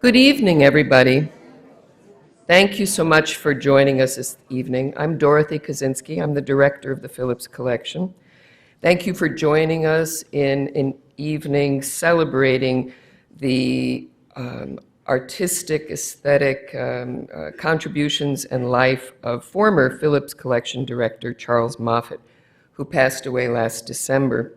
Good evening, everybody. Thank you so much for joining us this evening. I'm Dorothy Kaczynski. I'm the director of the Phillips Collection. Thank you for joining us in an evening celebrating the artistic, aesthetic contributions and life of former Phillips Collection director Charles Moffett, who passed away last December.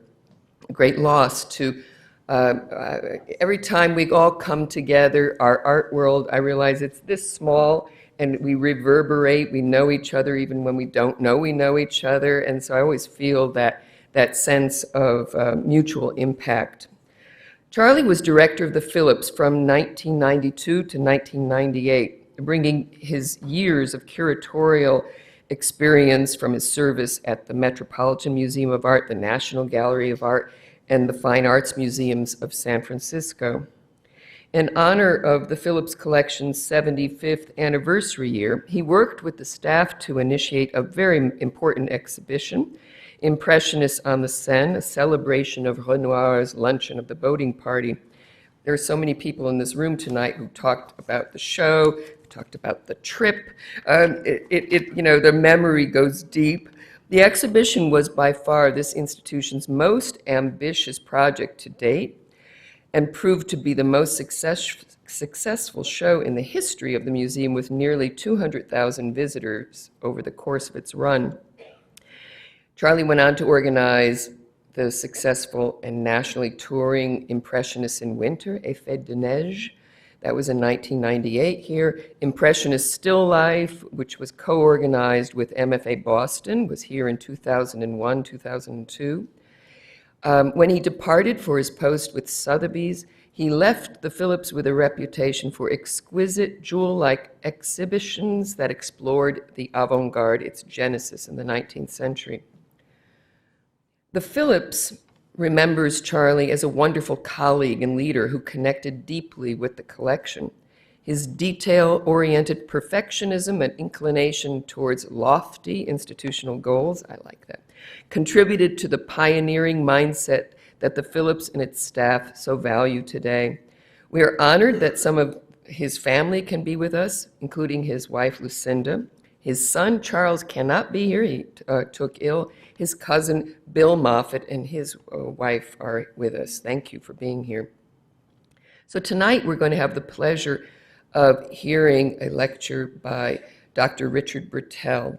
A great loss to every time we all come together, our art world, I realize it's this small and we reverberate, we know each other even when we don't know we know each other, and so I always feel that sense of mutual impact. Charlie was director of the Phillips from 1992 to 1998, bringing his years of curatorial experience from his service at the Metropolitan Museum of Art, the National Gallery of Art, and the Fine Arts Museums of San Francisco. In honor of the Phillips Collection's 75th anniversary year, he worked with the staff to initiate a very important exhibition, Impressionists on the Seine, a celebration of Renoir's Luncheon of the Boating Party. There are so many people in this room tonight who talked about the show, talked about the trip. The memory goes deep. The exhibition was by far this institution's most ambitious project to date and proved to be the most successful show in the history of the museum, with nearly 200,000 visitors over the course of its run. Charlie went on to organize the successful and nationally touring Impressionists in Winter, Effet de Neige. That was in 1998 here. Impressionist Still Life, which was co-organized with MFA Boston, was here in 2001, 2002. When he departed for his post with Sotheby's, he left the Phillips with a reputation for exquisite jewel-like exhibitions that explored the avant-garde, its genesis in the 19th century. The Phillips remembers Charlie as a wonderful colleague and leader who connected deeply with the collection. His detail-oriented perfectionism and inclination towards lofty institutional goals, I like that, contributed to the pioneering mindset that the Phillips and its staff so value today. We are honored that some of his family can be with us, including his wife, Lucinda. His son, Charles, cannot be here. He took ill. His cousin, Bill Moffett, and his wife are with us. Thank you for being here. So tonight we're going to have the pleasure of hearing a lecture by Dr. Richard Brettell.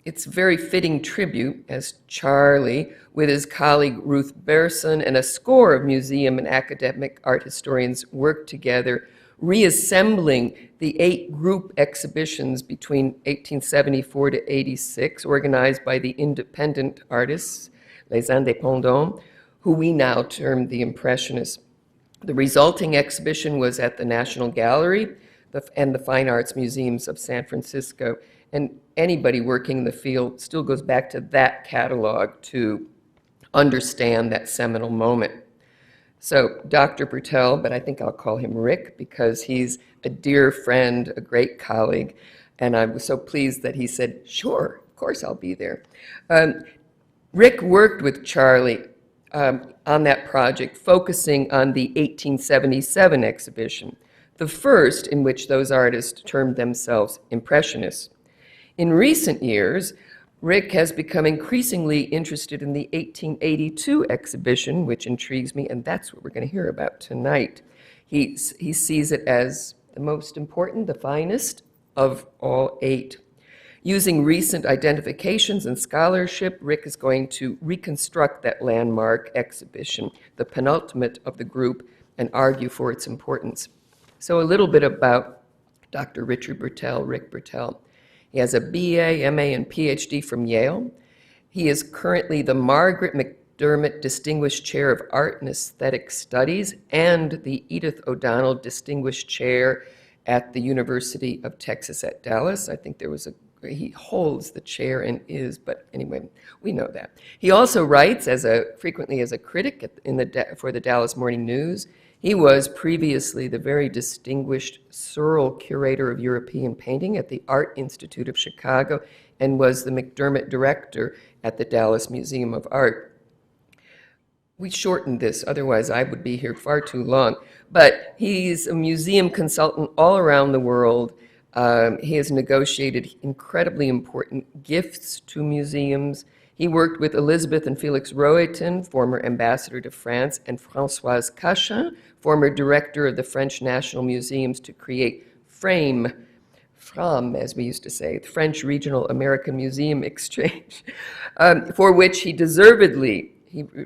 It's a very fitting tribute as Charlie, with his colleague Ruth Berson and a score of museum and academic art historians, worked together reassembling the 8 group exhibitions between 1874 to 86, organized by the independent artists, les indépendants, who we now term the Impressionists. The resulting exhibition was at the National Gallery and the Fine Arts Museums of San Francisco, and anybody working in the field still goes back to that catalog to understand that seminal moment. So Dr. Brettell, but I think I'll call him Rick because he's a dear friend, a great colleague, and I was so pleased that he said, sure, of course I'll be there. Rick worked with Charlie on that project, focusing on the 1877 exhibition, the first in which those artists termed themselves Impressionists. In recent years, Rick has become increasingly interested in the 1882 exhibition, which intrigues me, and that's what we're going to hear about tonight. He sees it as the most important, the finest of all 8. Using recent identifications and scholarship, Rick is going to reconstruct that landmark exhibition, the penultimate of the group, and argue for its importance. So a little bit about Dr. Richard Brettell, Rick Brettell. He has a BA, MA, and PhD from Yale. He is currently the Margaret McDermott Distinguished Chair of Art and Aesthetic Studies and the Edith O'Donnell Distinguished Chair at the University of Texas at Dallas. I think he holds the chair and is, but anyway, we know that. He also writes frequently as a critic for the Dallas Morning News. He was previously the very distinguished Searle Curator of European Painting at the Art Institute of Chicago and was the McDermott Director at the Dallas Museum of Art. we shortened this, otherwise I would be here far too long. But he's a museum consultant all around the world. He has negotiated incredibly important gifts to museums. He worked with Elizabeth and Felix Rohatyn, former ambassador to France, and Françoise Cachin, former director of the French National Museums, to create FRAME, as we used to say, the French Regional American Museum Exchange, for which he deservedly,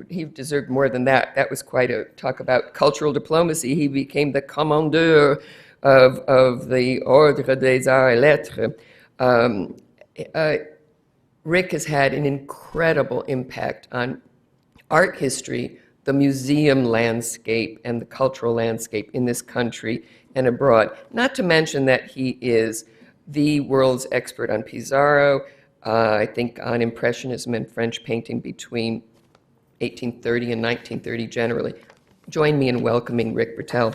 he deserved more than that. That was quite a talk about cultural diplomacy. He became the commandeur of the Ordre des Arts et Lettres. Rick has had an incredible impact on art history, the museum landscape, and the cultural landscape in this country and abroad. Not to mention that he is the world's expert on Pizarro, I think on Impressionism and French painting between 1830 and 1930 generally. Join me in welcoming Rick Brettell.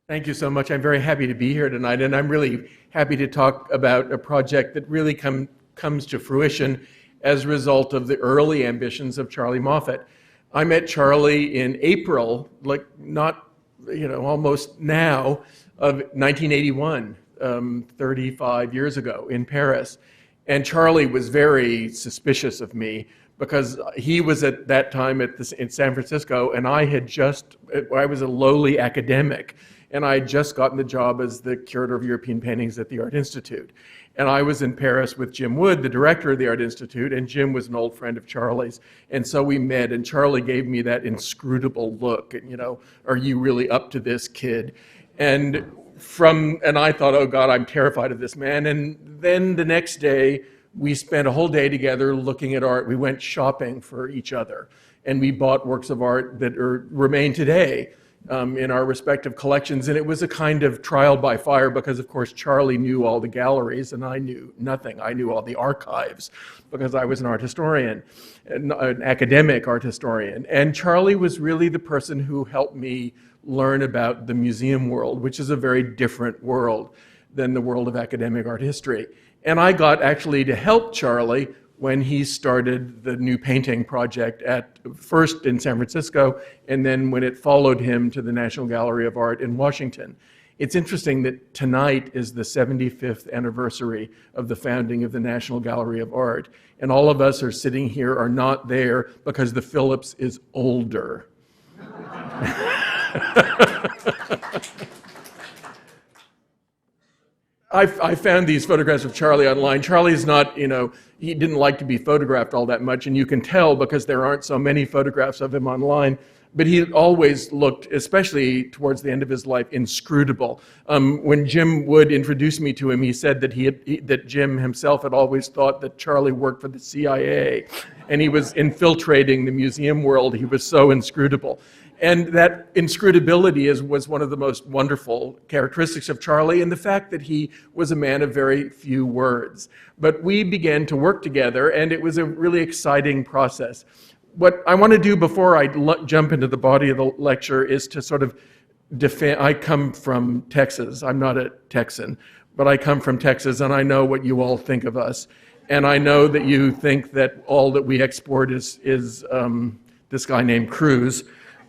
Thank you so much. I'm very happy to be here tonight, and I'm really happy to talk about a project that really comes to fruition as a result of the early ambitions of Charlie Moffett. I met Charlie in April, almost now, of 1981, 35 years ago in Paris. And Charlie was very suspicious of me because he was at that time in San Francisco, and I was a lowly academic. And I had just gotten the job as the curator of European paintings at the Art Institute. And I was in Paris with Jim Wood, the director of the Art Institute, and Jim was an old friend of Charlie's. And so we met, and Charlie gave me that inscrutable look, and, are you really up to this, kid? And I thought, oh God, I'm terrified of this man. And then the next day, we spent a whole day together looking at art. We went shopping for each other, and we bought works of art that remain today. In our respective collections, and it was a kind of trial by fire because, of course, Charlie knew all the galleries and I knew nothing. I knew all the archives because I was an art historian, an academic art historian. And Charlie was really the person who helped me learn about the museum world, which is a very different world than the world of academic art history. And I got actually to help Charlie when he started the new painting project first in San Francisco, and then when it followed him to the National Gallery of Art in Washington. It's interesting that tonight is the 75th anniversary of the founding of the National Gallery of Art, and all of us are sitting here are not there because the Phillips is older. I found these photographs of Charlie online. Charlie's not, he didn't like to be photographed all that much, and you can tell because there aren't so many photographs of him online. But he always looked, especially towards the end of his life, inscrutable. When Jim Wood introduced me to him, he said that that Jim himself had always thought that Charlie worked for the CIA, and he was infiltrating the museum world. He was so inscrutable. And that inscrutability was one of the most wonderful characteristics of Charlie, and the fact that he was a man of very few words. But we began to work together, and it was a really exciting process. What I want to do before I jump into the body of the lecture is to sort of defend. I come from Texas. I'm not a Texan, but I come from Texas, and I know what you all think of us. And I know that you think that all that we export is this guy named Cruz.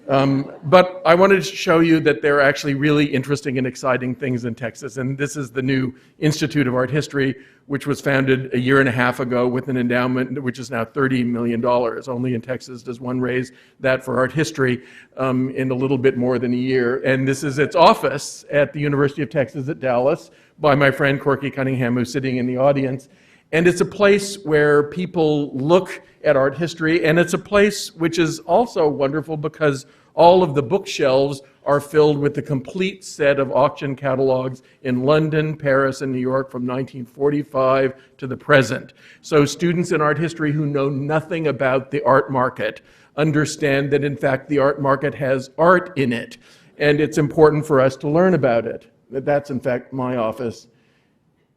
But I wanted to show you that there are actually really interesting and exciting things in Texas. And this is the new Institute of Art History, which was founded a year and a half ago with an endowment which is now $30 million. Only in Texas does one raise that for art history in a little bit more than a year. And this is its office at the University of Texas at Dallas by my friend Corky Cunningham, who's sitting in the audience. And it's a place where people look at art history, and it's a place which is also wonderful because all of the bookshelves are filled with the complete set of auction catalogs in London, Paris, and New York from 1945 to the present. So students in art history who know nothing about the art market understand that, in fact, the art market has art in it, and it's important for us to learn about it. That's, in fact, my office.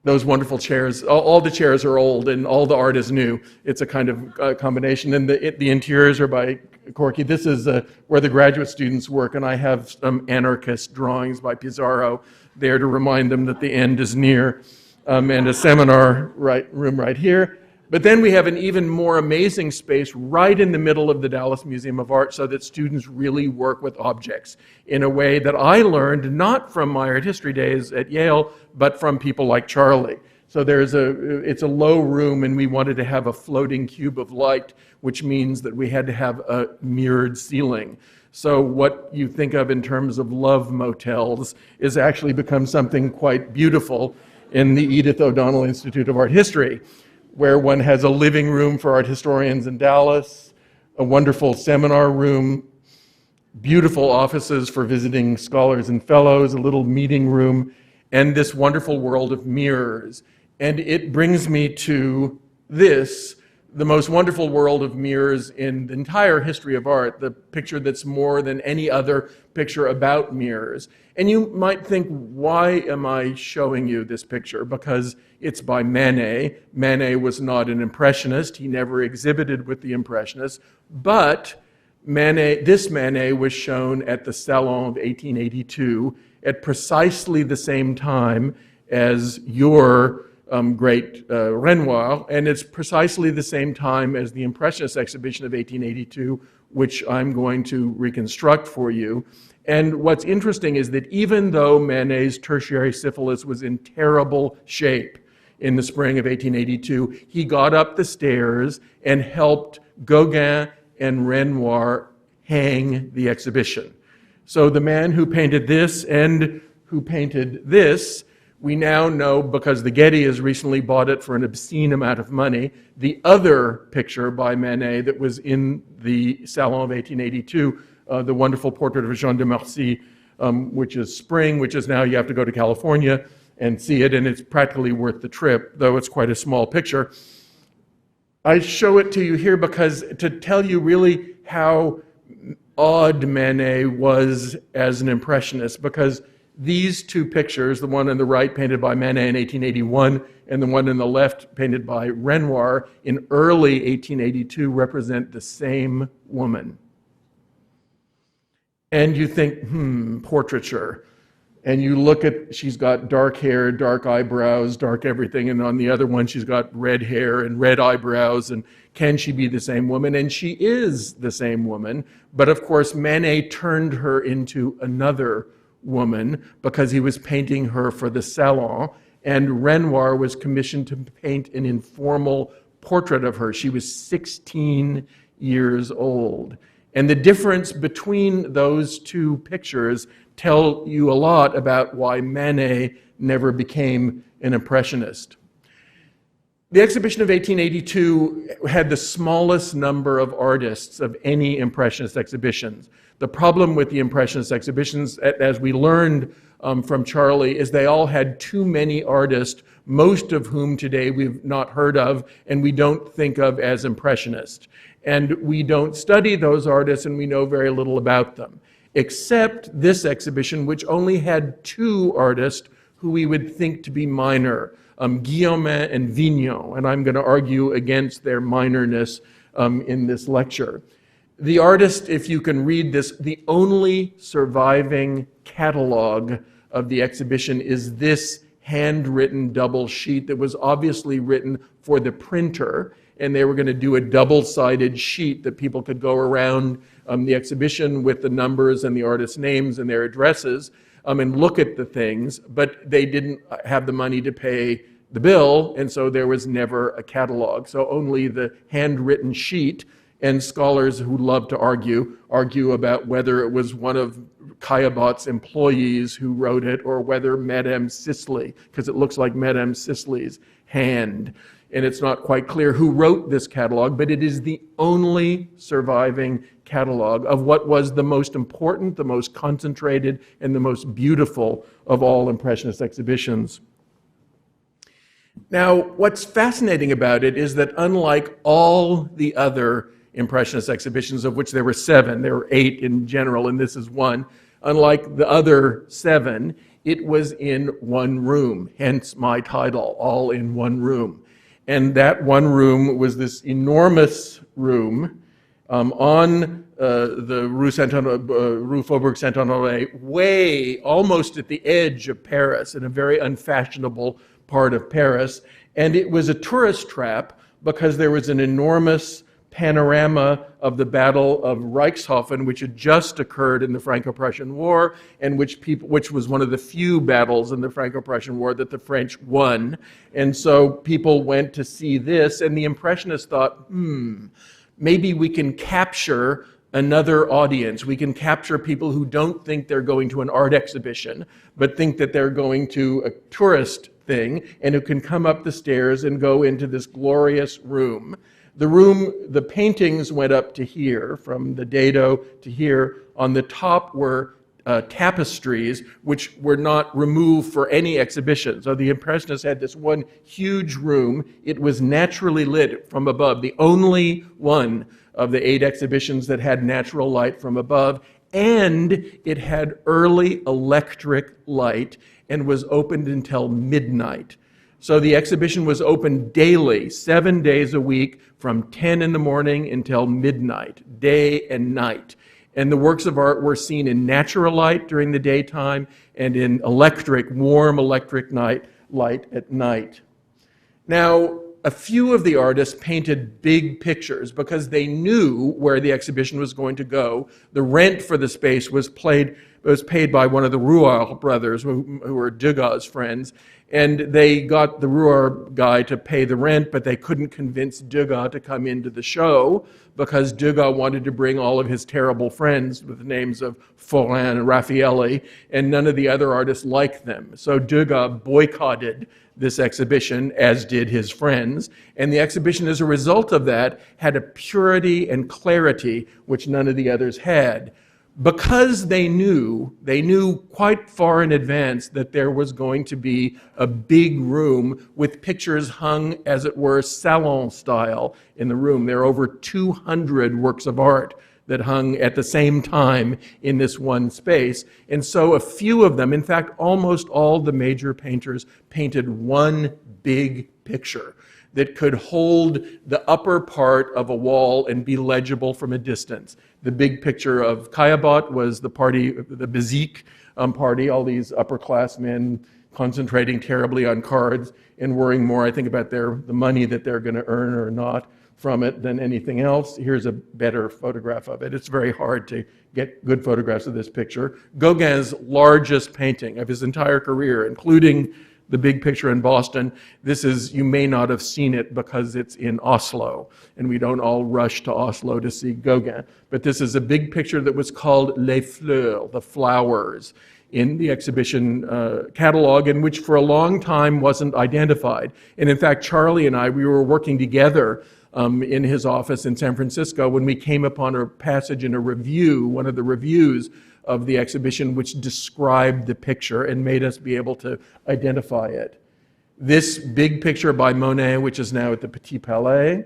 those wonderful chairs. All the chairs are old and all the art is new. It's a kind of combination. And the interiors are by Corky. This is where the graduate students work, and I have some anarchist drawings by Pizarro there to remind them that the end is near, and a seminar room right here. But then we have an even more amazing space right in the middle of the Dallas Museum of Art so that students really work with objects in a way that I learned not from my art history days at Yale, but from people like Charlie. So it's a low room, and we wanted to have a floating cube of light, which means that we had to have a mirrored ceiling. So what you think of in terms of love motels is actually become something quite beautiful in the Edith O'Donnell Institute of Art History, where one has a living room for art historians in Dallas, a wonderful seminar room, beautiful offices for visiting scholars and fellows, a little meeting room, and this wonderful world of mirrors. And it brings me to this, the most wonderful world of mirrors in the entire history of art, the picture that's more than any other picture about mirrors. And you might think, why am I showing you this picture? Because it's by Manet. Manet was not an Impressionist. He never exhibited with the Impressionists. But this Manet was shown at the Salon of 1882 at precisely the same time as your great Renoir, and it's precisely the same time as the Impressionist Exhibition of 1882, which I'm going to reconstruct for you. And what's interesting is that even though Manet's tertiary syphilis was in terrible shape in the spring of 1882, he got up the stairs and helped Gogan and Renoir hang the exhibition. So the man who painted this and who painted this, we now know, because the Getty has recently bought it for an obscene amount of money, the other picture by Manet that was in the Salon of 1882, the wonderful portrait of Jean de Marcy, which is Spring, which is now you have to go to California and see it, and it's practically worth the trip, though it's quite a small picture. I show it to you here because to tell you really how odd Manet was as an Impressionist, because these two pictures, the one on the right painted by Manet in 1881 and the one on the left painted by Renoir in early 1882, represent the same woman. And you think, portraiture. And you look at, she's got dark hair, dark eyebrows, dark everything, and on the other one she's got red hair and red eyebrows, and can she be the same woman? And she is the same woman, but of course Manet turned her into another woman because he was painting her for the Salon, and Renoir was commissioned to paint an informal portrait of her. She was 16 years old. And the difference between those two pictures tell you a lot about why Manet never became an Impressionist. The exhibition of 1882 had the smallest number of artists of any Impressionist exhibitions. The problem with the Impressionist exhibitions, as we learned from Charlie, is they all had too many artists, most of whom today we've not heard of and we don't think of as Impressionist. And we don't study those artists and we know very little about them, except this exhibition, which only had two artists who we would think to be minor, Guillaume and Vignon, and I'm going to argue against their minorness in this lecture. The artist, if you can read this, the only surviving catalog of the exhibition is this handwritten double sheet that was obviously written for the printer, and they were going to do a double-sided sheet that people could go around the exhibition with the numbers and the artists' names and their addresses and look at the things, but they didn't have the money to pay the bill, and so there was never a catalog. So only the handwritten sheet, and scholars who love to argue about whether it was one of Caillebot's employees who wrote it or whether Madame Sicily, because it looks like Madame Sicily's hand. And it's not quite clear who wrote this catalog, but it is the only surviving catalog of what was the most important, the most concentrated, and the most beautiful of all Impressionist exhibitions. Now, what's fascinating about it is that unlike all the other Impressionist exhibitions, of which there were 7, there were 8 in general, and this is one, unlike the other 7, it was in one room, hence my title, All in One Room. And that one room was this enormous room on the Rue Faubourg Saint-Honoré, way almost at the edge of Paris, in a very unfashionable part of Paris. And it was a tourist trap because there was an enormous panorama of the Battle of Reichshofen, which had just occurred in the Franco-Prussian War, and which was one of the few battles in the Franco-Prussian War that the French won. And so people went to see this, and the Impressionists thought, maybe we can capture another audience. We can capture people who don't think they're going to an art exhibition, but think that they're going to a tourist thing, and who can come up the stairs and go into this glorious room. The paintings went up to here, from the dado to here. On the top were tapestries, which were not removed for any exhibition. So the Impressionists had this one huge room. It was naturally lit from above, the only one of the 8 exhibitions that had natural light from above, and it had early electric light and was opened until midnight. So the exhibition was open daily, 7 days a week, from 10 in the morning until midnight, day and night. And the works of art were seen in natural light during the daytime and in warm electric light at night. Now, a few of the artists painted big pictures because they knew where the exhibition was going to go. The rent for the space was paid by one of the Renoir brothers, who were Degas' friends, and they got the Renoir guy to pay the rent, but they couldn't convince Degas to come into the show because Degas wanted to bring all of his terrible friends with the names of Forain and Raffaelli, and none of the other artists liked them. So Degas boycotted this exhibition, as did his friends, and the exhibition, as a result of that, had a purity and clarity which none of the others had. Because they knew quite far in advance that there was going to be a big room with pictures hung, as it were, salon style in the room. There are over 200 works of art that hung at the same time in this one space. And so a few of them, in fact, almost all the major painters, painted one big picture that could hold the upper part of a wall and be legible from a distance. The big picture of Caillebotte was the Bezique party, all these upper-class men concentrating terribly on cards and worrying more, I think, about the money that they're going to earn or not from it than anything else. Here's a better photograph of it. It's very hard to get good photographs of this picture. Gauguin's largest painting of his entire career, including the big picture in Boston. You may not have seen it because it's in Oslo, and we don't all rush to Oslo to see Gauguin. But this is a big picture that was called Les Fleurs, the flowers, in the exhibition catalogue, and which for a long time wasn't identified. And in fact, Charlie and I, we were working together in his office in San Francisco when we came upon a passage in a review, one of the reviews of the exhibition, which described the picture and made us be able to identify it. This big picture by Monet, which is now at the Petit Palais.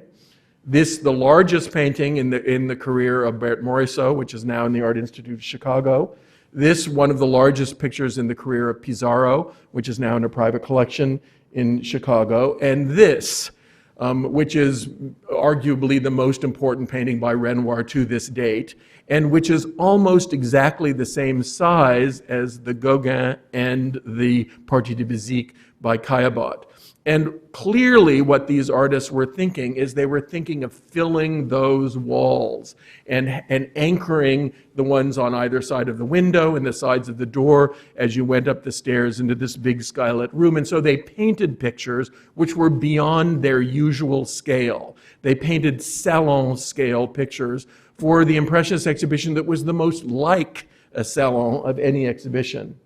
The largest painting in the career of Bert Morisot, which is now in the Art Institute of Chicago. This, one of the largest pictures in the career of Pizarro, which is now in a private collection in Chicago. And this, which is arguably the most important painting by Renoir to this date, and which is almost exactly the same size as the Gogan and the Partie de Bezique by Caillebotte. And clearly what these artists were thinking is they were thinking of filling those walls and anchoring the ones on either side of the window and the sides of the door as you went up the stairs into this big skylit room. And so they painted pictures which were beyond their usual scale. They painted salon scale pictures for the Impressionist exhibition that was the most like a salon of any exhibition.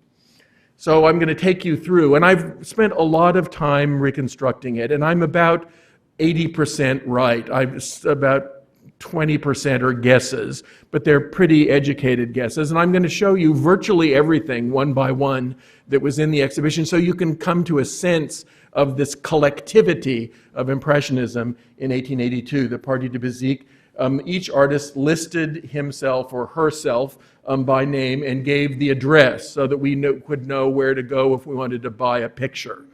So I'm going to take you through, and I've spent a lot of time reconstructing it, and I'm about 80% right. About 20% are guesses, but they're pretty educated guesses. And I'm going to show you virtually everything, one by one, that was in the exhibition, so you can come to a sense of this collectivity of Impressionism in 1882, the Partie de Bezique, Each artist listed himself or herself by name and gave the address so that we could know where to go if we wanted to buy a picture.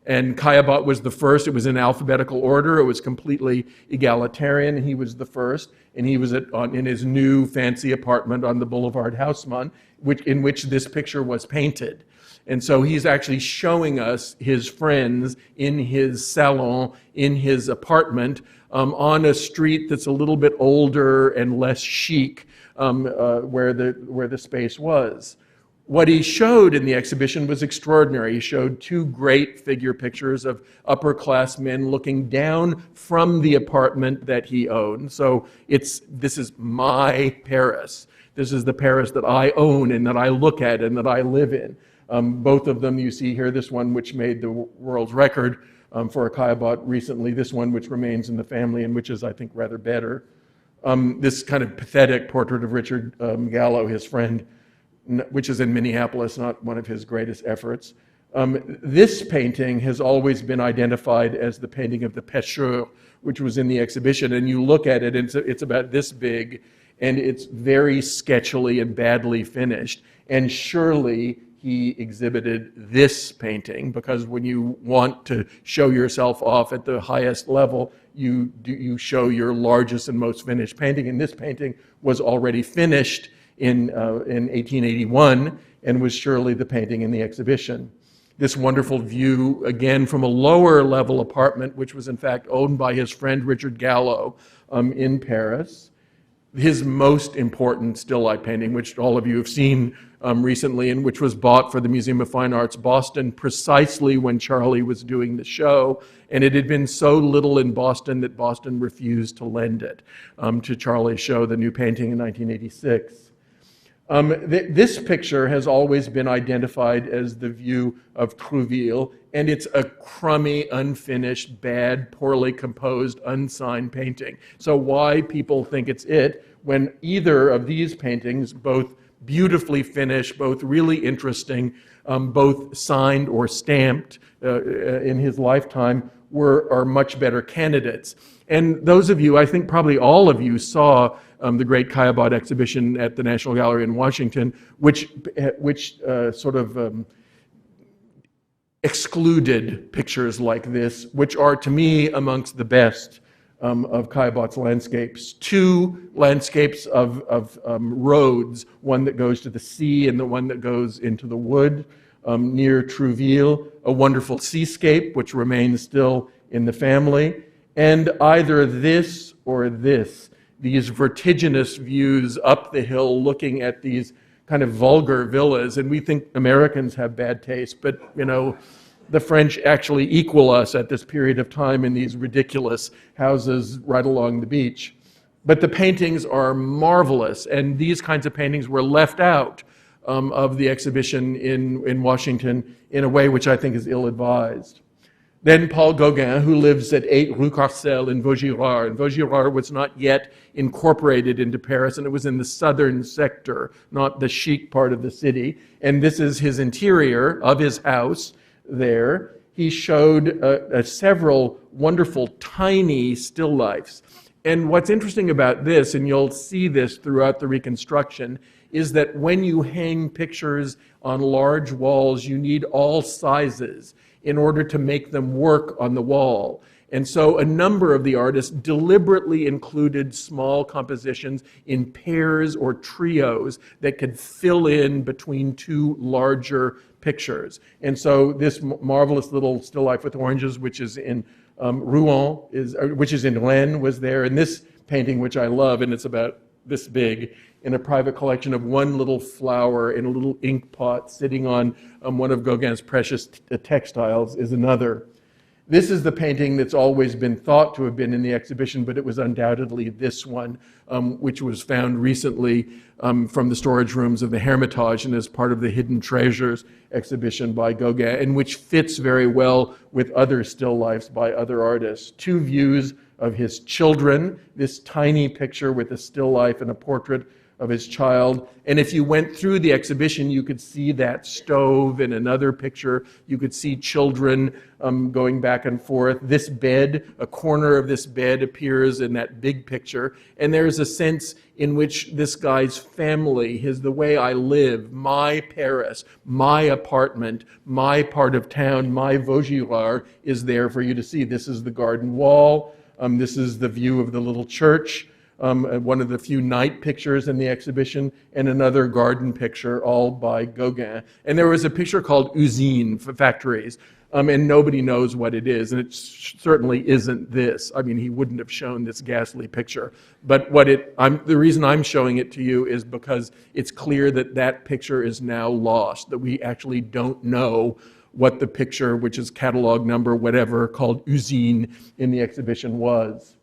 And Caillebotte was the first. It was in alphabetical order. It was completely egalitarian. He was the first, and he was in his new fancy apartment on the Boulevard Haussmann, in which this picture was painted. And so he's actually showing us his friends in his salon, in his apartment, on a street that's a little bit older and less chic, where the space was. What he showed in the exhibition was extraordinary. He showed two great figure pictures of upper-class men looking down from the apartment that he owned. So this is my Paris. This is the Paris that I own and that I look at and that I live in. Both of them you see here, this one which made the world's record for a Caillebotte recently, this one which remains in the family and which is, I think, rather better. This kind of pathetic portrait of Richard Gallo, his friend, which is in Minneapolis, not one of his greatest efforts. This painting has always been identified as the painting of the Pêcheur, which was in the exhibition, and you look at it, and it's about this big, and it's very sketchily and badly finished. And surely he exhibited this painting, because when you want to show yourself off at the highest level, you show your largest and most finished painting, and this painting was already finished in 1881 and was surely the painting in the exhibition. This wonderful view, again, from a lower level apartment, which was in fact owned by his friend Richard Gallo in Paris. His most important still life painting, which all of you have seen recently, and which was bought for the Museum of Fine Arts Boston precisely when Charlie was doing the show. And it had been so little in Boston that Boston refused to lend it to Charlie's show, the new painting in 1986. This picture has always been identified as the view of Trouville, and it's a crummy, unfinished, bad, poorly composed, unsigned painting. So why people think it's it, when either of these paintings, both beautifully finished, both really interesting, both signed or stamped in his lifetime, are much better candidates. And those of you, I think probably all of you, saw the great Caillebotte exhibition at the National Gallery in Washington, which sort of excluded pictures like this, which are, to me, amongst the best of Caillebotte's landscapes. Two landscapes of roads, one that goes to the sea and the one that goes into the wood near Trouville, a wonderful seascape, which remains still in the family, and either this or this, these vertiginous views up the hill looking at these kind of vulgar villas. And we think Americans have bad taste, but the French actually equal us at this period of time in these ridiculous houses right along the beach. But the paintings are marvelous, and these kinds of paintings were left out of the exhibition in Washington in a way which I think is ill-advised. Then Paul Gogan, who lives at 8 Rue Carcel in Vaugirard. And Vaugirard was not yet incorporated into Paris, and it was in the southern sector, not the chic part of the city. And this is his interior of his house there. He showed several wonderful, tiny still lifes. And what's interesting about this, and you'll see this throughout the reconstruction, is that when you hang pictures on large walls, you need all sizes in order to make them work on the wall. And so a number of the artists deliberately included small compositions in pairs or trios that could fill in between two larger pictures. And so this marvelous little still life with oranges, which is in Rouen, which is in Rennes, was there. And this painting, which I love, and it's about this big, in a private collection of one little flower in a little ink pot sitting on one of Gauguin's precious textiles, is another. This is the painting that's always been thought to have been in the exhibition, but it was undoubtedly this one, which was found recently from the storage rooms of the Hermitage and as part of the Hidden Treasures exhibition by Gauguin, and which fits very well with other still lifes by other artists. Two views of his children, this tiny picture with a still life and a portrait of his child. And if you went through the exhibition, you could see that stove in another picture. You could see children going back and forth. This bed, a corner of this bed appears in that big picture. And there's a sense in which this guy's family, the way I live, my Paris, my apartment, my part of town, my Vaugirard is there for you to see. This is the garden wall. This is the view of the little church. One of the few night pictures in the exhibition, and another garden picture, all by Gauguin. And there was a picture called Usine, for factories, and nobody knows what it is, and it certainly isn't this. I mean, he wouldn't have shown this ghastly picture. But the reason I'm showing it to you is because it's clear that that picture is now lost, that we actually don't know what the picture, which is catalog number whatever, called Usine in the exhibition was.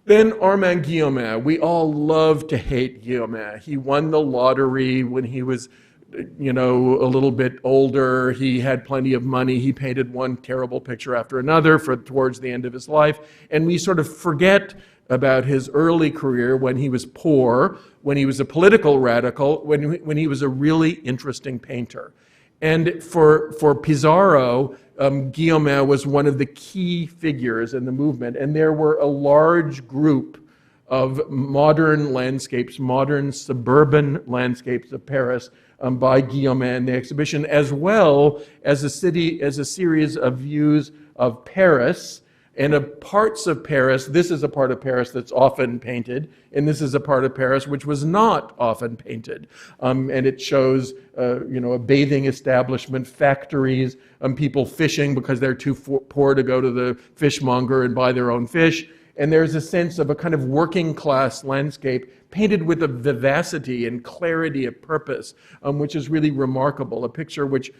Then Armand Guillaumin. We all love to hate Guillaumin. He won the lottery when he was, a little bit older. He had plenty of money. He painted one terrible picture after another towards the end of his life. And we sort of forget about his early career when he was poor, when he was a political radical, when he was a really interesting painter. And for Pizarro, Guillaumin was one of the key figures in the movement, and there were a large group of modern landscapes, modern suburban landscapes of Paris by Guillaumin in the exhibition, as well as a series of views of Paris and of parts of Paris. This is a part of Paris that's often painted, and this is a part of Paris which was not often painted. And it shows, a bathing establishment, factories, people fishing because they're too poor to go to the fishmonger and buy their own fish. And there's a sense of a kind of working class landscape painted with a vivacity and clarity of purpose, which is really remarkable. A picture which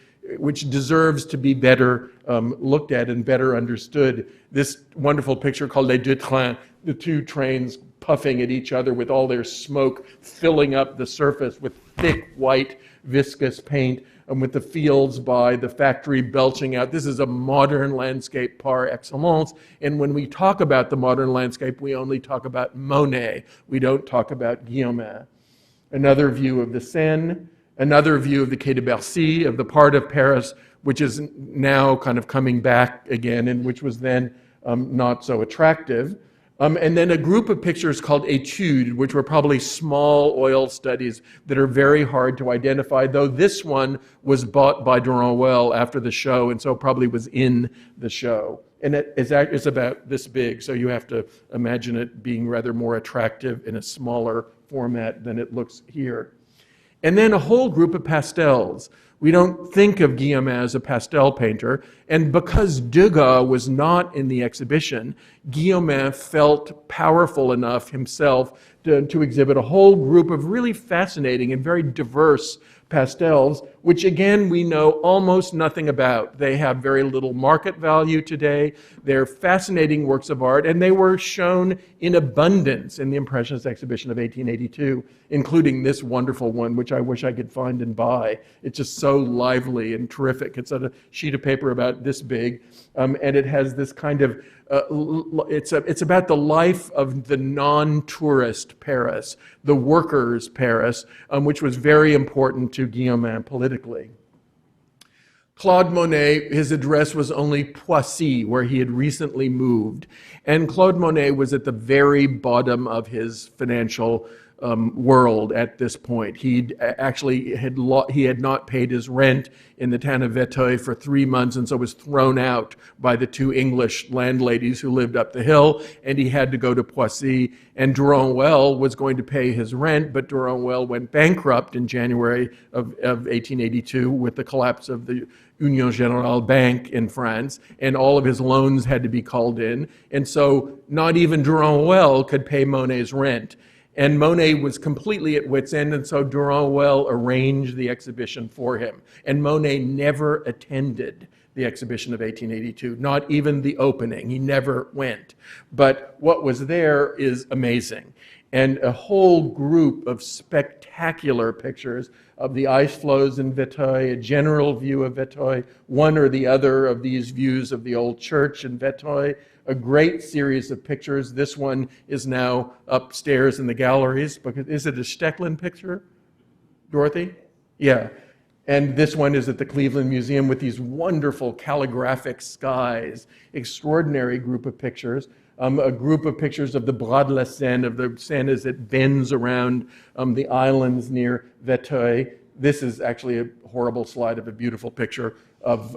deserves to be better looked at and better understood. This wonderful picture called Les Deux Trains, the two trains puffing at each other with all their smoke filling up the surface with thick white viscous paint, and with the fields by the factory belching out. This is a modern landscape par excellence. And when we talk about the modern landscape, we only talk about Monet. We don't talk about Guillaumin. Another view of the Seine, another view of the Quai de Bercy, of the part of Paris which is now kind of coming back again and which was then not so attractive. And then a group of pictures called Etude, which were probably small oil studies that are very hard to identify, though this one was bought by Duranwell after the show and so probably was in the show. And it's about this big, so you have to imagine it being rather more attractive in a smaller format than it looks here. And then a whole group of pastels. We don't think of Guillaumin as a pastel painter, and because Degas was not in the exhibition, Guillaumin felt powerful enough himself to exhibit a whole group of really fascinating and very diverse pastels, which again we know almost nothing about. They have very little market value today. They're fascinating works of art, and they were shown in abundance in the Impressionist Exhibition of 1882, including this wonderful one, which I wish I could find and buy. It's just so lively and terrific. It's on a sheet of paper about this big, and it has this kind of it's about the life of the non-tourist Paris, the workers' Paris, which was very important to Guillaumin politically. Claude Monet, his address was only Poissy, where he had recently moved. And Claude Monet was at the very bottom of his financial world at this point. He had not paid his rent in the town of Véteuil for 3 months, and so was thrown out by the two English landladies who lived up the hill, and he had to go to Poissy. And Duranwell was going to pay his rent, but Duranwell went bankrupt in January of 1882 with the collapse of the Union Générale Bank in France, and all of his loans had to be called in, and so not even Duranwell could pay Monet's rent. And Monet was completely at wit's end, and so Duranwell arranged the exhibition for him. And Monet never attended the exhibition of 1882, not even the opening. He never went. But what was there is amazing. and a whole group of spectacular pictures of the ice flows in Vétheuil, a general view of Vétheuil, one or the other of these views of the old church in Vétheuil, a great series of pictures. This one is now upstairs in the galleries. Is it a Stecklin picture, Dorothy? Yeah. And this one is at the Cleveland Museum with these wonderful calligraphic skies, extraordinary group of pictures. A group of pictures of the Bras de la Seine, of the Seine as it bends around the islands near Vétheuil. This is actually a horrible slide of a beautiful picture of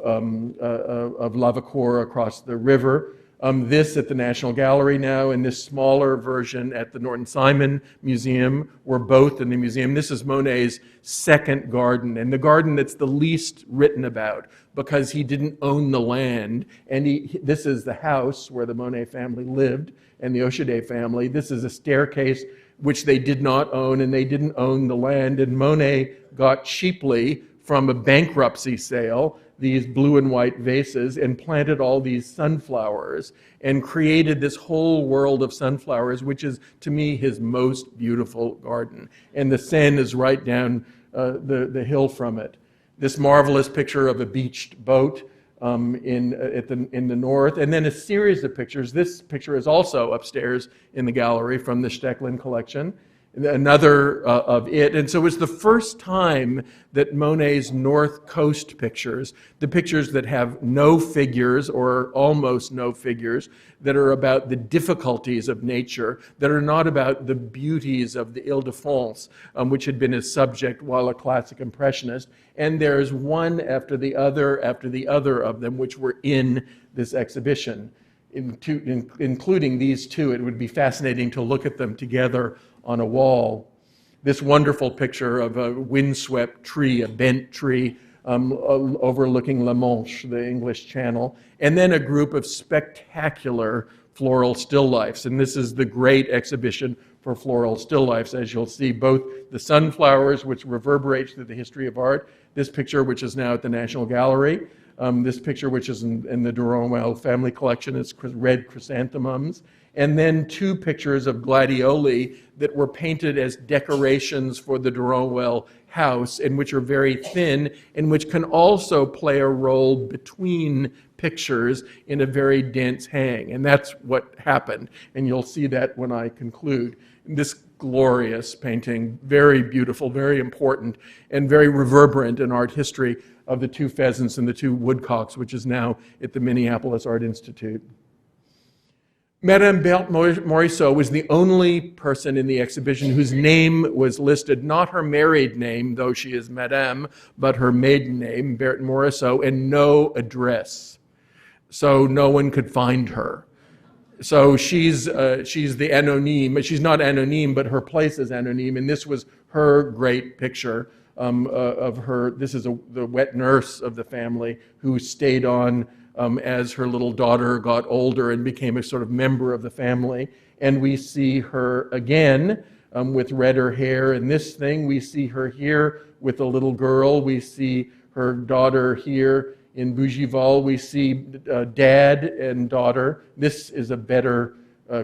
Lavacour across the river. This at the National Gallery now, and this smaller version at the Norton Simon Museum, were both in the museum. This is Monet's second garden, and the garden that's the least written about because he didn't own the land. And this is the house where the Monet family lived, and the Ochaudet family. This is a staircase which they did not own, and they didn't own the land. And Monet got cheaply from a bankruptcy sale these blue and white vases and planted all these sunflowers and created this whole world of sunflowers, which is, to me, his most beautiful garden. And the Seine is right down the hill from it. This marvelous picture of a beached boat in the north, and then a series of pictures. This picture is also upstairs in the gallery from the Stecklin collection. Another of it. And so it was the first time that Monet's North Coast pictures, the pictures that have no figures or almost no figures, that are about the difficulties of nature, that are not about the beauties of the Ile-de-France, which had been his subject while a classic impressionist. And there's one after the other of them, which were in this exhibition, including these two. It would be fascinating to look at them together on a wall. This wonderful picture of a windswept tree, a bent tree, overlooking La Manche, the English Channel, and then a group of spectacular floral still lifes. And this is the great exhibition for floral still lifes, as you'll see, both the sunflowers, which reverberates through the history of art, this picture, which is now at the National Gallery, this picture, which is in the Duranwell family collection, is red chrysanthemums, and then two pictures of gladioli that were painted as decorations for the Duranwell house, and which are very thin, and which can also play a role between pictures in a very dense hang. And that's what happened, and you'll see that when I conclude. This glorious painting, very beautiful, very important, and very reverberant in art history, of the two pheasants and the two woodcocks, which is now at the Minneapolis Art Institute. Madame Berthe Morisot was the only person in the exhibition whose name was listed, not her married name, though she is Madame, but her maiden name, Berthe Morisot, and no address. So no one could find her. So she's the anonyme. She's not anonyme, but her place is anonyme, and this was her great picture of her. This is the wet nurse of the family who stayed on as her little daughter got older and became a sort of member of the family. And we see her again with redder hair in this thing. We see her here with a little girl. We see her daughter here in Bougival. We see dad and daughter. This is a better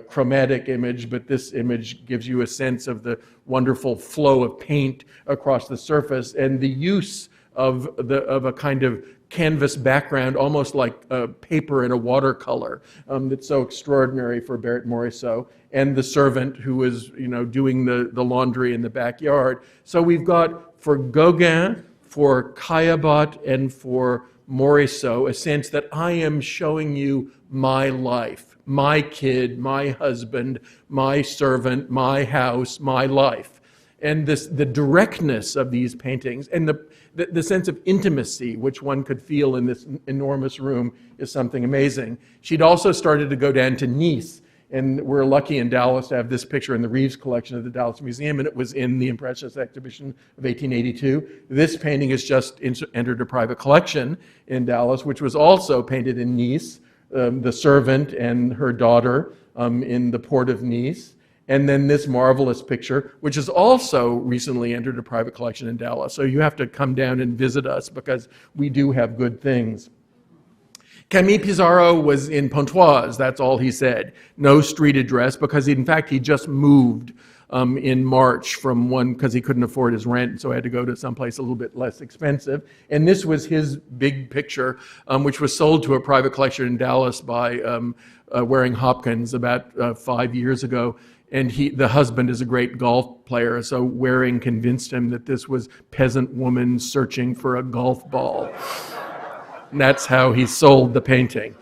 chromatic image, but this image gives you a sense of the wonderful flow of paint across the surface and the use of a kind of canvas background, almost like paper in a watercolor, that's so extraordinary for Berthe Morisot, and the servant who was, doing the laundry in the backyard. So we've got, for Gogan, for Caillebotte, and for Morisot, a sense that I am showing you my life, my kid, my husband, my servant, my house, my life. And the directness of these paintings and the sense of intimacy which one could feel in this enormous room is something amazing. She'd also started to go down to Nice, and we're lucky in Dallas to have this picture in the Reeves collection of the Dallas Museum, and it was in the Impressionist Exhibition of 1882. This painting has just entered a private collection in Dallas, which was also painted in Nice, the servant and her daughter in the port of Nice. And then this marvelous picture, which has also recently entered a private collection in Dallas. So you have to come down and visit us because we do have good things. Camilo Pizarro was in Pontoise, that's all he said. No street address, because in fact he just moved in March from one, because he couldn't afford his rent, so he had to go to someplace a little bit less expensive. And this was his big picture, which was sold to a private collection in Dallas by Waring Hopkins about 5 years ago. And the husband is a great golf player, so Waring convinced him that this was peasant woman searching for a golf ball. And that's how he sold the painting.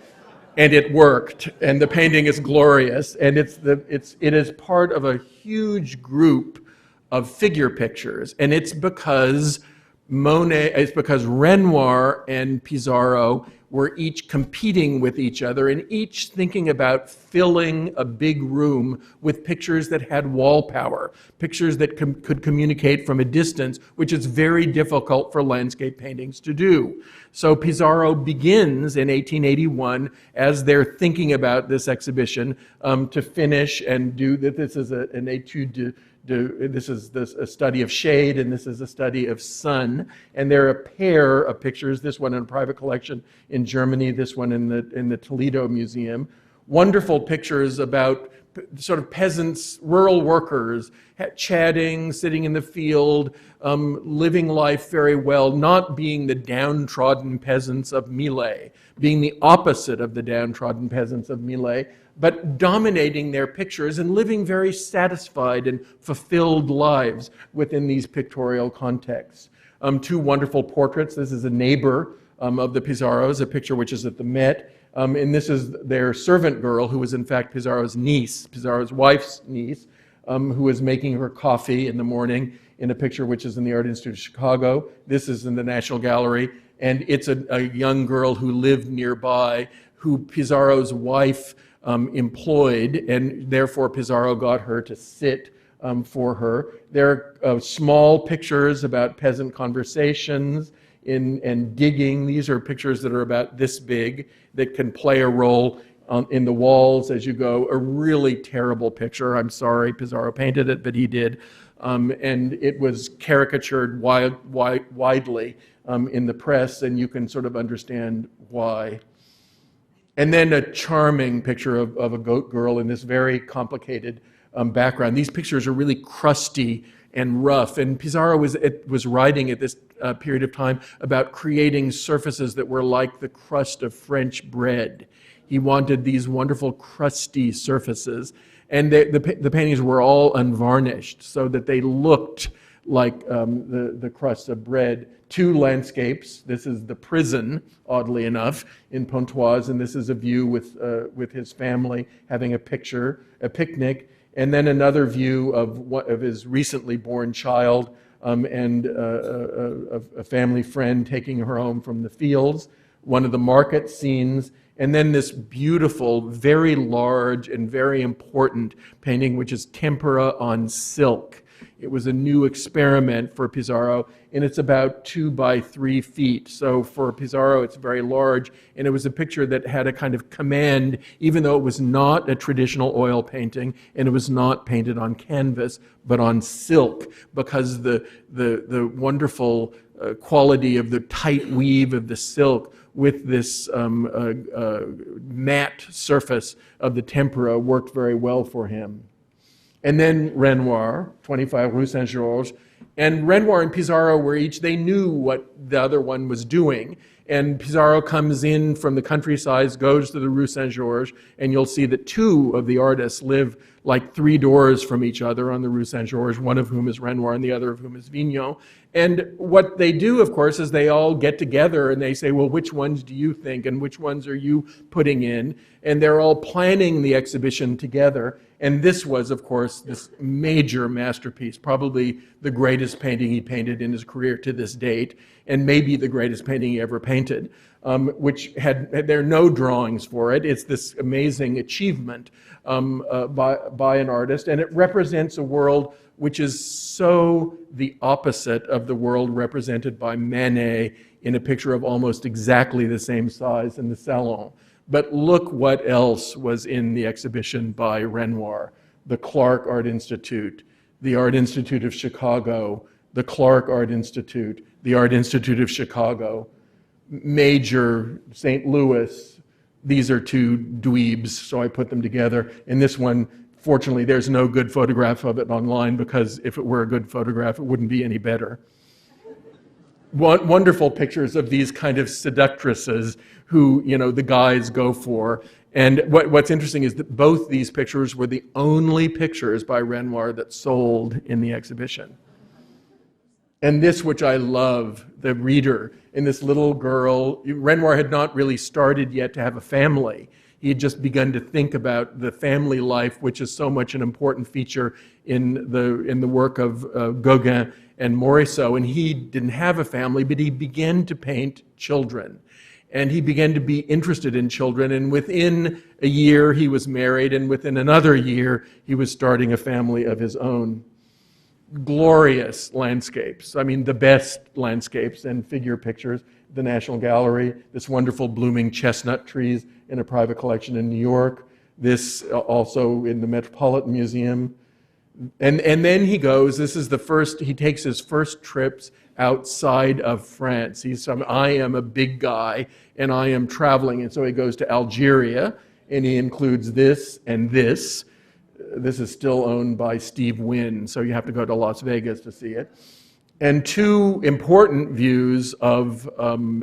And it worked, and the painting is glorious, and it is part of a huge group of figure pictures, and it's because Renoir and Pizarro were each competing with each other and each thinking about filling a big room with pictures that had wall power, pictures that could communicate from a distance, which is very difficult for landscape paintings to do. So Pizarro begins in 1881, as they're thinking about this exhibition, to finish and do that. This is an Etude. This is a study of shade, and this is a study of sun. And they're a pair of pictures, this one in a private collection in Germany, this one in the Toledo Museum. Wonderful pictures about sort of peasants, rural workers, chatting, sitting in the field, living life very well, not being the downtrodden peasants of Millet, being the opposite of the downtrodden peasants of Millet, but dominating their pictures and living very satisfied and fulfilled lives within these pictorial contexts. Two wonderful portraits. This is a neighbor of the Pizarros, a picture which is at the Met. And this is their servant girl, who was in fact Pizarro's niece, Pizarro's wife's niece, who was making her coffee in the morning in a picture which is in the Art Institute of Chicago. This is in the National Gallery. And it's a young girl who lived nearby, who Pizarro's wife employed, and therefore Pizarro got her to sit for her. There are small pictures about peasant conversations and digging. These are pictures that are about this big, that can play a role in the walls as you go. A really terrible picture. I'm sorry Pizarro painted it, but he did. And it was caricatured widely in the press, and you can sort of understand why. And then a charming picture of a goat girl in this very complicated background. These pictures are really crusty and rough, and Pizarro was writing at this period of time about creating surfaces that were like the crust of French bread. He wanted these wonderful crusty surfaces, and the paintings were all unvarnished so that they looked like the crust of bread. Two landscapes. This is the prison, oddly enough, in Pontoise, and this is a view with his family having a picnic, and then another view of his recently born child and a family friend taking her home from the fields. One of the market scenes, and then this beautiful, very large and very important painting, which is tempera on silk. It was a new experiment for Pizarro, and it's about 2 by 3 feet. So for Pizarro, it's very large, and it was a picture that had a kind of command, even though it was not a traditional oil painting, and it was not painted on canvas, but on silk, because the wonderful quality of the tight weave of the silk with this matte surface of the tempera worked very well for him. And then Renoir, 25 Rue Saint-Georges. And Renoir and Pizarro they knew what the other one was doing. And Pizarro comes in from the countryside, goes to the Rue Saint-Georges, and you'll see that 2 of the artists live like 3 doors from each other on the Rue Saint-Georges, one of whom is Renoir and the other of whom is Vignon. And what they do, of course, is they all get together and they say, well, which ones do you think and which ones are you putting in? And they're all planning the exhibition together. And this was, of course, this major masterpiece, probably the greatest painting he painted in his career to this date, and maybe the greatest painting he ever painted, which there are no drawings for it. It's this amazing achievement by an artist, and it represents a world which is so the opposite of the world represented by Manet in a picture of almost exactly the same size in the Salon. But look what else was in the exhibition by Renoir: the Clark Art Institute, the Art Institute of Chicago, the Clark Art Institute, the Art Institute of Chicago, Major, St. Louis. These are 2 dweebs, so I put them together. And this one, Fortunately, there's no good photograph of it online, because if it were a good photograph, it wouldn't be any better. Wonderful pictures of these kind of seductresses who, the guys go for. And what's interesting is that both these pictures were the only pictures by Renoir that sold in the exhibition. And this, which I love, the reader, and this little girl, Renoir had not really started yet to have a family. He had just begun to think about the family life, which is so much an important feature in the work of Gauguin and Morisot. And he didn't have a family, but he began to paint children. And he began to be interested in children. And within a year, he was married. And within another year, he was starting a family of his own. Glorious landscapes. I mean, the best landscapes and figure pictures. The National Gallery, this wonderful blooming chestnut trees in a private collection in New York. This also in the Metropolitan Museum. And then he goes, he takes his first trips outside of France. I am a big guy and I am traveling. And so he goes to Algeria and he includes this and this. This is still owned by Steve Wynn, so you have to go to Las Vegas to see it. And two important views of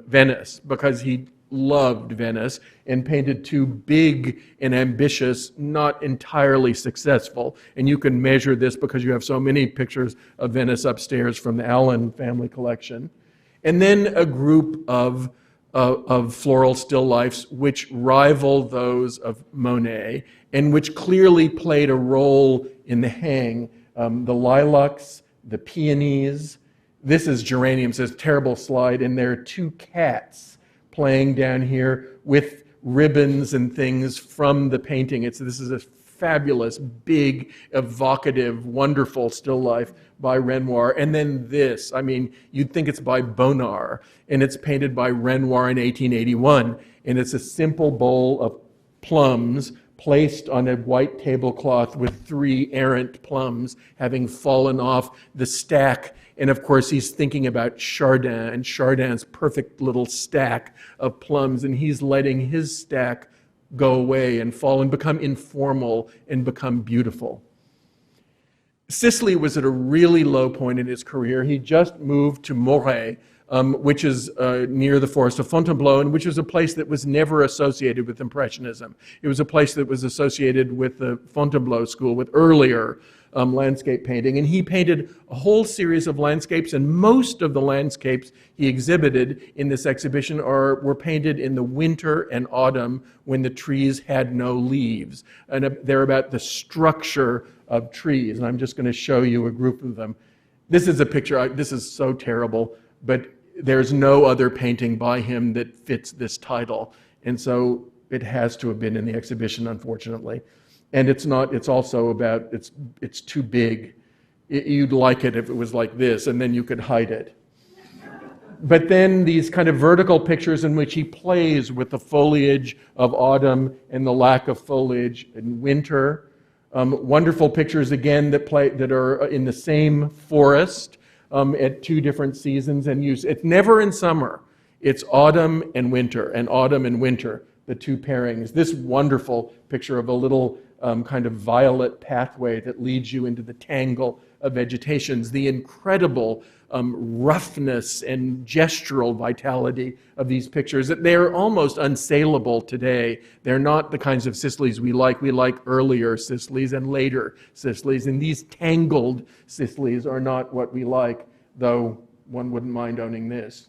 Venice, because he loved Venice and painted two big and ambitious, not entirely successful. And you can measure this because you have so many pictures of Venice upstairs from the Allen family collection. And then a group of floral still lifes which rival those of Monet and which clearly played a role in the hang. The lilacs, the peonies. This is geraniums, this terrible slide, and there are two cats playing down here with ribbons and things from the painting. This is a fabulous, big, evocative, wonderful still life by Renoir. And then this, you'd think it's by Bonnard, and it's painted by Renoir in 1881. And it's a simple bowl of plums placed on a white tablecloth with three errant plums having fallen off the stack. And of course, he's thinking about Chardin and Chardin's perfect little stack of plums, and he's letting his stack go away and fall and become informal and become beautiful. Sicily was at a really low point in his career. He just moved to Moret, which is near the forest of Fontainebleau, and which is a place that was never associated with Impressionism. It was a place that was associated with the Fontainebleau school, with earlier landscape painting. And he painted a whole series of landscapes, and most of the landscapes he exhibited in this exhibition were painted in the winter and autumn when the trees had no leaves. And they're about the structure of trees. And I'm just going to show you a group of them. This is a picture, this is so terrible, but there's no other painting by him that fits this title. And so it has to have been in the exhibition, unfortunately. And it's also about, it's too big. You'd like it if it was like this, and then you could hide it. But then these kind of vertical pictures in which he plays with the foliage of autumn and the lack of foliage in winter. Wonderful pictures again that are in the same forest at two different seasons and use. It's never in summer. It's autumn and winter, the two pairings. This wonderful picture of a little kind of violet pathway that leads you into the tangle of vegetations, the incredible roughness and gestural vitality of these pictures. They're almost unsaleable today. They're not the kinds of Sicilies we like. We like earlier Sicilies and later Sicilies, and these tangled Sicilies are not what we like, though one wouldn't mind owning this.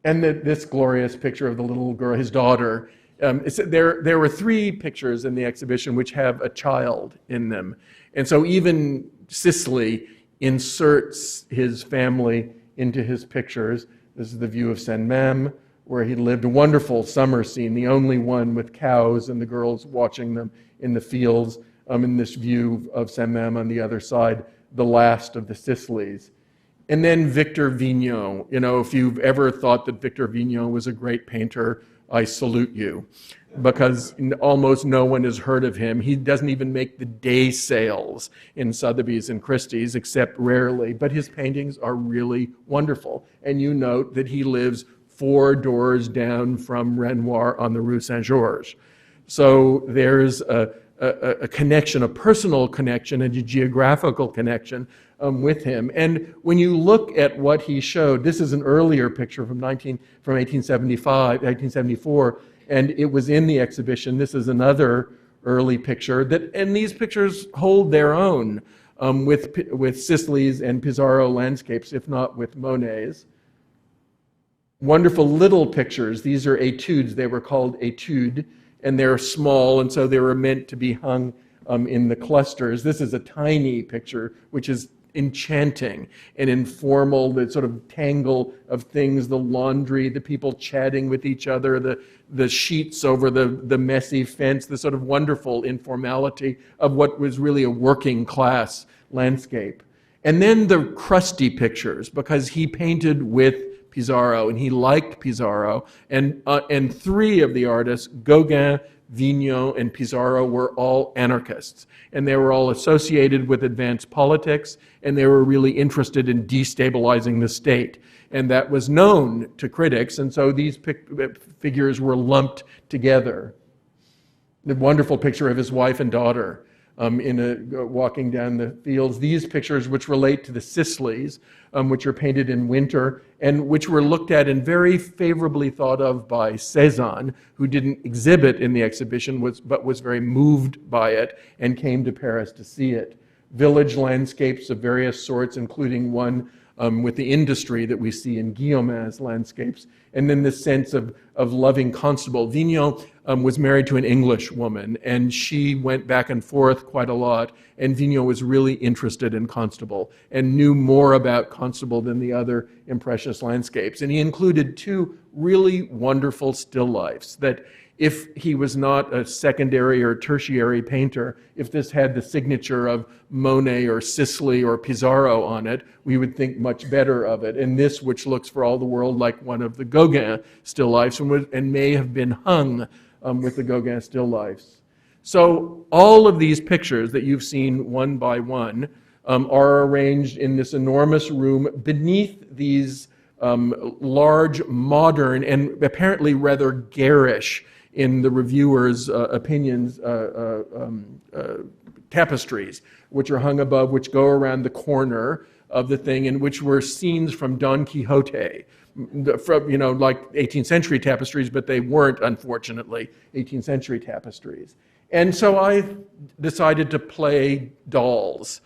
And this glorious picture of the little girl, his daughter. There were three pictures in the exhibition which have a child in them. And so even Sicily inserts his family into his pictures. This is the view of Saint-Mame, where he lived, a wonderful summer scene, the only one with cows and the girls watching them in the fields. In this view of Saint-Mame on the other side, the last of the Sicilies. And then Victor Vignon. If you've ever thought that Victor Vignon was a great painter, I salute you, because almost no one has heard of him. He doesn't even make the day sales in Sotheby's and Christie's, except rarely, but his paintings are really wonderful. And you note that he lives 4 doors down from Renoir on the Rue Saint-Georges. So there's a a connection, a personal connection, and a geographical connection with him. And when you look at what he showed, this is an earlier picture from 1874, and it was in the exhibition. This is another early picture, and these pictures hold their own with Sicily's and Pizarro landscapes, if not with Monet's. Wonderful little pictures. These are etudes. They were called Etude, and they're small, and so they were meant to be hung in the clusters. This is a tiny picture, which is enchanting and informal, the sort of tangle of things, the laundry, the people chatting with each other, the sheets over the messy fence, the sort of wonderful informality of what was really a working class landscape. And then the crusty pictures, because he painted with Pizarro, and he liked Pizarro, and three of the artists, Gauguin, Vignon, and Pizarro, were all anarchists, and they were all associated with advanced politics, and they were really interested in destabilizing the state, and that was known to critics, and so these figures were lumped together. The wonderful picture of his wife and daughter walking down the fields. These pictures, which relate to the Sicilies, which are painted in winter, and which were looked at and very favorably thought of by Cézanne, who didn't exhibit in the exhibition, but was very moved by it and came to Paris to see it. Village landscapes of various sorts, including one with the industry that we see in Guillaumin's landscapes, and then this sense of loving Constable. Vignon was married to an English woman, and she went back and forth quite a lot, and Vignon was really interested in Constable and knew more about Constable than the other Impressionist landscapes. And he included two really wonderful still lifes that, if he was not a secondary or tertiary painter, if this had the signature of Monet or Sicily or Pizarro on it, we would think much better of it. And this, which looks for all the world like one of the Gogan still lifes, and may have been hung with the Gogan still lifes. So all of these pictures that you've seen one by one are arranged in this enormous room beneath these large, modern, and apparently rather garish, in the reviewers' opinions, tapestries, which are hung above, which go around the corner of the thing, and which were scenes from Don Quixote, from, like 18th century tapestries, but they weren't, unfortunately, 18th century tapestries. And so I decided to play dolls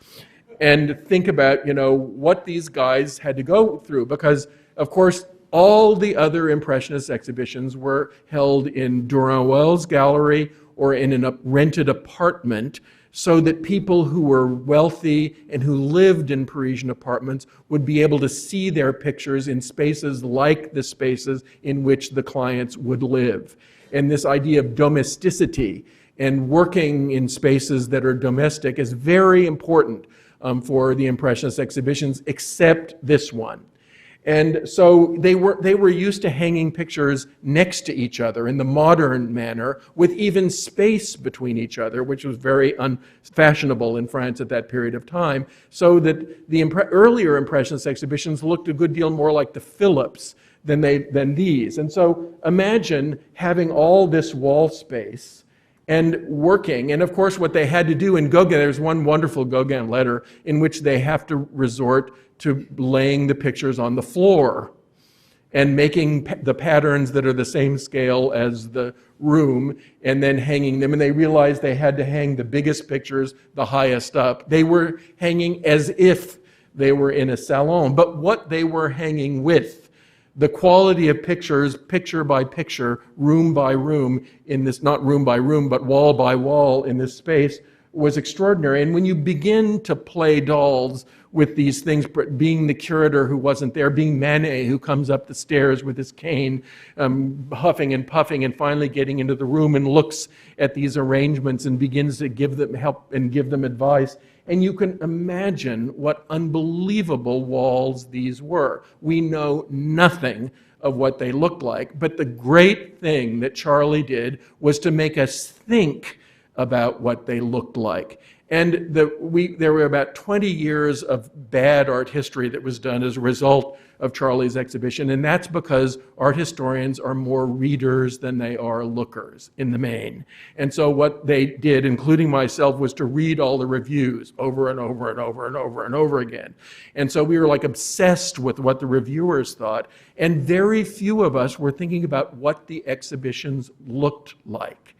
and think about, what these guys had to go through, because, of course, all the other Impressionist exhibitions were held in Duranwell's gallery or in a rented apartment, so that people who were wealthy and who lived in Parisian apartments would be able to see their pictures in spaces like the spaces in which the clients would live. And this idea of domesticity and working in spaces that are domestic is very important for the Impressionist exhibitions, except this one. And so they were used to hanging pictures next to each other in the modern manner, with even space between each other, which was very unfashionable in France at that period of time, so that the earlier Impressionist exhibitions looked a good deal more like the Phillips than these. And so imagine having all this wall space and working. And of course, what they had to do in Gogan, there's one wonderful Gogan letter in which they have to resort to laying the pictures on the floor and making the patterns that are the same scale as the room, and then hanging them. And they realized they had to hang the biggest pictures the highest up. They were hanging as if they were in a salon, but what they were hanging with, the quality of pictures, picture by picture, room by room, in this, not room by room, but wall by wall in this space, was extraordinary. And when you begin to play dolls with these things, being the curator who wasn't there, being Manet who comes up the stairs with his cane, huffing and puffing, and finally getting into the room and looks at these arrangements and begins to give them help and give them advice. And you can imagine what unbelievable walls these were. We know nothing of what they looked like, but the great thing that Charlie did was to make us think about what they looked like. And there were about 20 years of bad art history that was done as a result of Charlie's exhibition, and that's because art historians are more readers than they are lookers in the main. And so what they did, including myself, was to read all the reviews over and over and over and over and over again. And so we were like obsessed with what the reviewers thought, and very few of us were thinking about what the exhibitions looked like.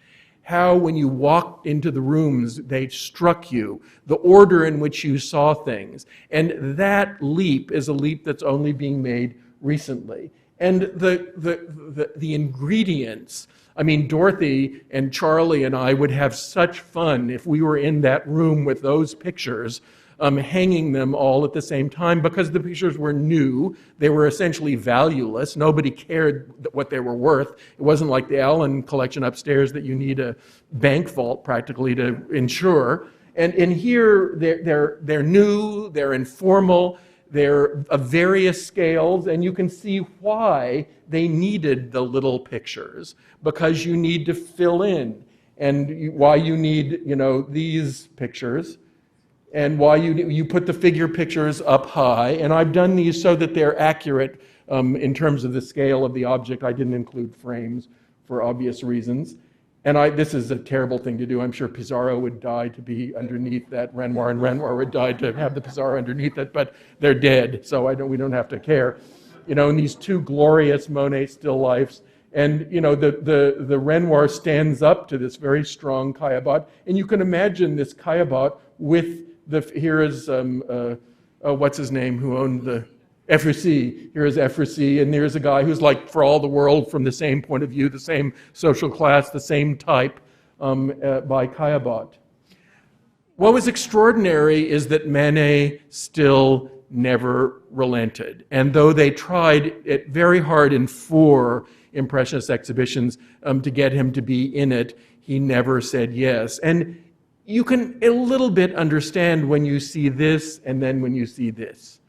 How, when you walked into the rooms, they struck you, the order in which you saw things. And that leap is a leap that's only being made recently. And the ingredients, I mean, Dorothy and Charlie and I would have such fun if we were in that room with those pictures, hanging them all at the same time, because the pictures were new. They were essentially valueless. Nobody cared what they were worth. It wasn't like the Allen collection upstairs that you need a bank vault practically to insure. And in here, they're new, they're informal, they're of various scales, and you can see why they needed the little pictures, because you need to fill in, and why you need, these pictures, and why you put the figure pictures up high. And I've done these so that they're accurate in terms of the scale of the object. I didn't include frames for obvious reasons. And this is a terrible thing to do. I'm sure Pizarro would die to be underneath that Renoir, and Renoir would die to have the Pizarro underneath it, but they're dead, so we don't have to care. And these two glorious Monet still lifes, and the Renoir stands up to this very strong Caillebotte, and you can imagine this Caillebotte with here is what's his name who owned the Efrusy. Here is Efrusy, and there's a guy who's like, for all the world, from the same point of view, the same social class, the same type, by Caillebotte. What was extraordinary is that Manet still never relented. And though they tried it very hard in 4 Impressionist exhibitions to get him to be in it, he never said yes. And you can a little bit understand when you see this and then when you see this,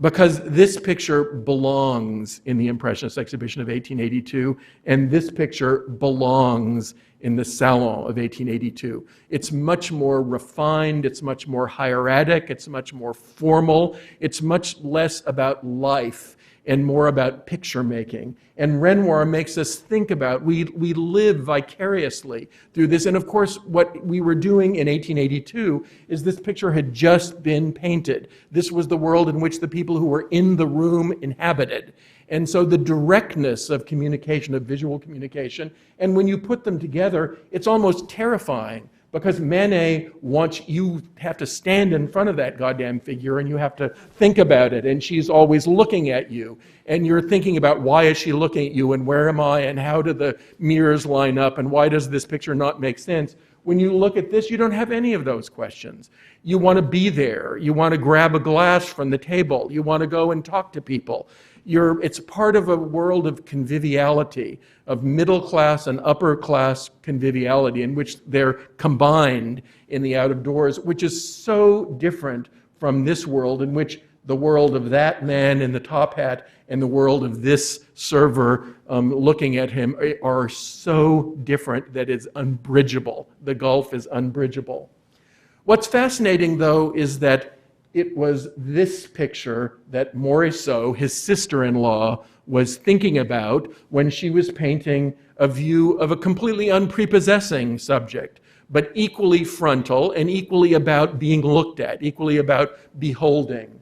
because this picture belongs in the Impressionist Exhibition of 1882, and this picture belongs in the Salon of 1882. It's much more refined, it's much more hieratic, it's much more formal, it's much less about life and more about picture making. And Renoir makes us think about, we live vicariously through this. And of course, what we were doing in 1882 is this picture had just been painted. This was the world in which the people who were in the room inhabited. And so the directness of communication, of visual communication, and when you put them together, it's almost terrifying, because Manet wants, you have to stand in front of that goddamn figure and you have to think about it, and she's always looking at you, and you're thinking about, why is she looking at you, and where am I, and how do the mirrors line up, and why does this picture not make sense? When you look at this, you don't have any of those questions. You want to be there. You want to grab a glass from the table. You want to go and talk to people. It's part of a world of conviviality, of middle class and upper class conviviality, in which they're combined in the out of doors, which is so different from this world, in which the world of that man in the top hat and the world of this server looking at him are so different that it's unbridgeable. The gulf is unbridgeable. What's fascinating, though, is that it was this picture that Morisot, his sister-in-law, was thinking about when she was painting a view of a completely unprepossessing subject, but equally frontal and equally about being looked at, equally about beholding.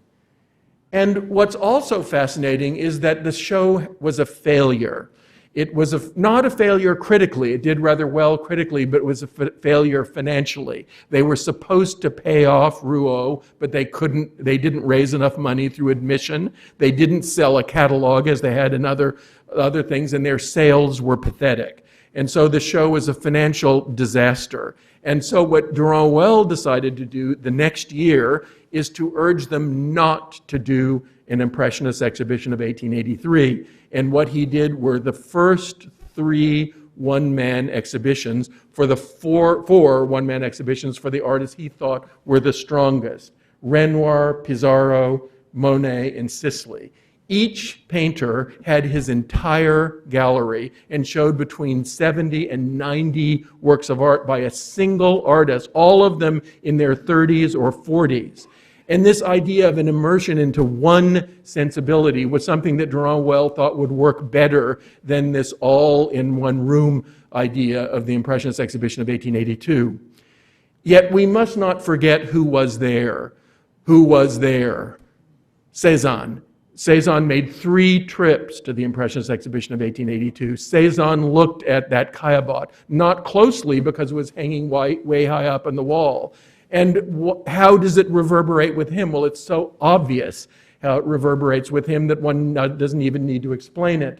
And what's also fascinating is that the show was a failure. It was not a failure critically. It did rather well critically, but it was a failure financially. They were supposed to pay off Rouault, but they didn't raise enough money through admission. They didn't sell a catalogue as they had in other things, and their sales were pathetic. And so the show was a financial disaster. And so what Durand-Well decided to do the next year is to urge them not to do an Impressionist exhibition of 1883. And what he did were the first 3 one-man exhibitions for the four one-man exhibitions for the artists he thought were the strongest: Renoir, Pizarro, Monet, and Sicily. Each painter had his entire gallery and showed between 70 and 90 works of art by a single artist, all of them in their 30s or 40s. And this idea of an immersion into one sensibility was something that Renoir thought would work better than this all-in-one-room idea of the Impressionist Exhibition of 1882. Yet we must not forget who was there. Who was there? Cézanne. Cézanne made 3 trips to the Impressionist Exhibition of 1882. Cézanne looked at that caillebotte, not closely because it was hanging way high up on the wall. And how does it reverberate with him? Well, it's so obvious how it reverberates with him that one doesn't even need to explain it.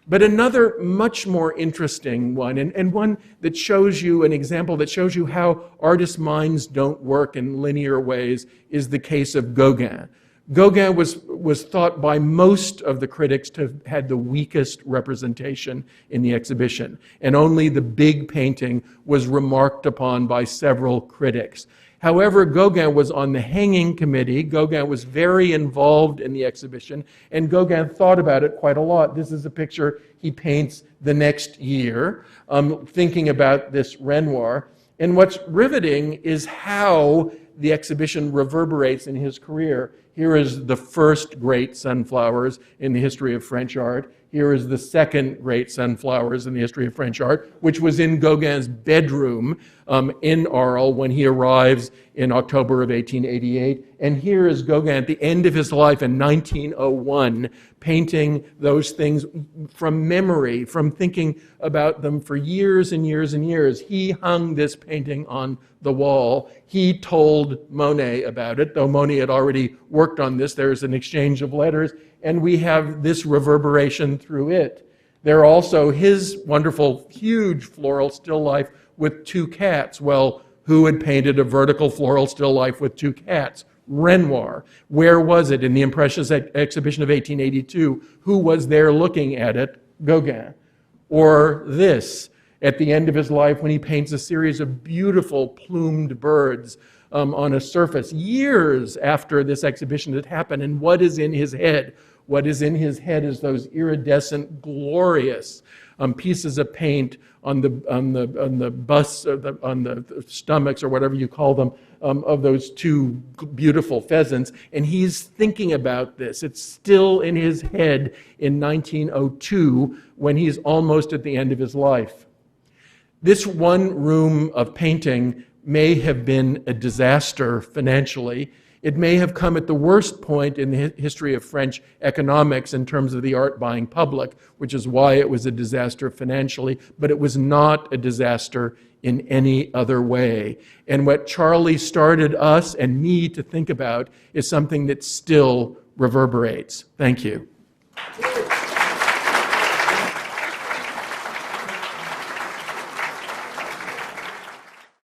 But another much more interesting one, and one that shows you, an example that shows you how artists' minds don't work in linear ways, is the case of Gauguin. Gauguin was thought by most of the critics to have had the weakest representation in the exhibition, and only the big painting was remarked upon by several critics. However, Gauguin was on the hanging committee. Gauguin was very involved in the exhibition, and Gauguin thought about it quite a lot. This is a picture he paints the next year, thinking about this Renoir. And what's riveting is how the exhibition reverberates in his career. Here is the first great sunflowers in the history of French art. Here is the second great sunflowers in the history of French art, which was in Gauguin's bedroom in Arles when he arrives in October of 1888. And here is Gauguin at the end of his life in 1901, painting those things from memory, from thinking about them for years and years and years. He hung this painting on the wall. He told Monet about it, though Monet had already worked on this. There's an exchange of letters, and we have this reverberation through it. There are also his wonderful, huge floral still life with 2 cats. Well, who had painted a vertical floral still life with 2 cats? Renoir. Where was it? In the Impressionist Exhibition of 1882. Who was there looking at it? Gauguin. Or this, at the end of his life when he paints a series of beautiful plumed birds on a surface years after this exhibition had happened. And what is in his head? What is in his head is those iridescent, glorious pieces of paint on the busts, on the stomachs, or whatever you call them, of those 2 beautiful pheasants. And he's thinking about this. It's still in his head in 1902 when he's almost at the end of his life. This one room of painting may have been a disaster financially. It may have come at the worst point in the history of French economics in terms of the art-buying public, which is why it was a disaster financially, but it was not a disaster in any other way. And what Charlie started us and me to think about is something that still reverberates. Thank you.